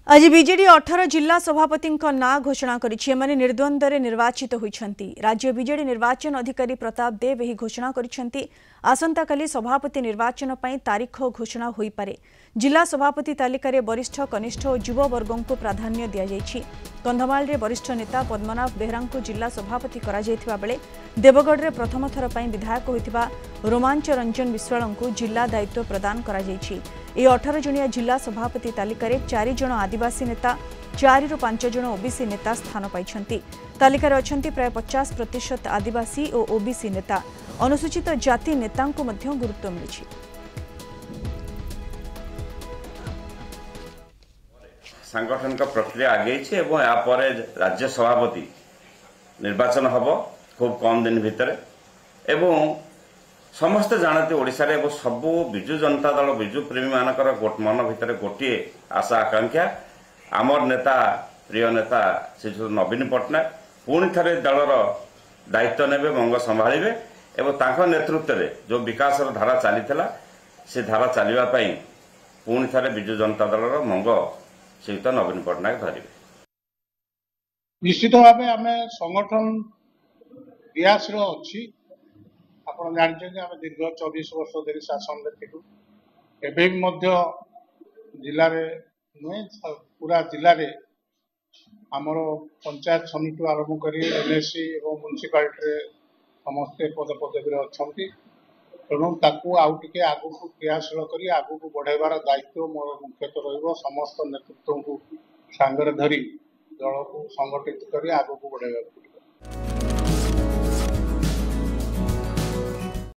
आज बीजेडी 18 जिला सभापति ना घोषणा करिछि। एमाने निर्द्वंद्व निर्वाचित होइछन्ति। राज्य बीजेडी निर्वाचन अधिकारी प्रताप देव एही घोषणा करिछन्ति। आसंता काली सभापति निर्वाचन पई तारीख घोषणा होई पारे। जिला सभापति तालिकारे वरिष्ठ कनिष्ठ और युव वर्गों को प्राधान्य दिया जाइछि। कंधमाल रे वरिष्ठ नेता पद्मनाभ बेहरा को जिला सभापति करा जायथिबा बेले देवगढ़ रे प्रथम थर पई विधायक होइतिबा रोमांच रंजन विश्वाल को जिला दायित्व प्रदान करा जायछि। 18 जणिया जिला सभापति तालिकारे 4 जण आदिवासी नेता 4 रु 5 जण ओबीसी नेता स्थान पाइछन्ति। तालिकारे अछन्ति प्राय 50% आदिवासी और ओबीसी नेता। अनुसूचित जाति नेतांको मध्य गुरुत्व मिलिछि। सांगठनिक प्रक्रिया आगे राज्य सभापति निर्वाचन हम खूब कम दिन भितर एवं समस्ते जानते ओडिशा रे सबू विजु जनता दल विजु प्रेमी मानकर मन भितर गोटे आशा आकांक्षा आमर नेता प्रिय नेता श्री नवीन पट्टनायक पुणी थे दलर दायित्व नेबे मंग संभाळिबे एवं तांको नेतृत्व रे जो विकास धारा चली से धारा चलवा पुणी थे विजु जनता दलर मंग सहित नवीन पट्टनायक धरवे। निश्चित भाव आम संगठन प्रयास अच्छी आप जानते आम दीर्घ 24 वर्ष धरी शासन में जिले नुहे पूरा जिले में आमर पंचायत समिति आरंभ कर एनएससी और म्युनिसिपालिटी समस्ते पद पदवी अच्छा तेणु ताकू आउ टे आगू क्रियाशील कर आगू बढ़ेबार दायित्व मोर मुख्यतः समस्त नेतृत्व को सांगरे धरी दल को संगठित कर आगू बढ़ेगा।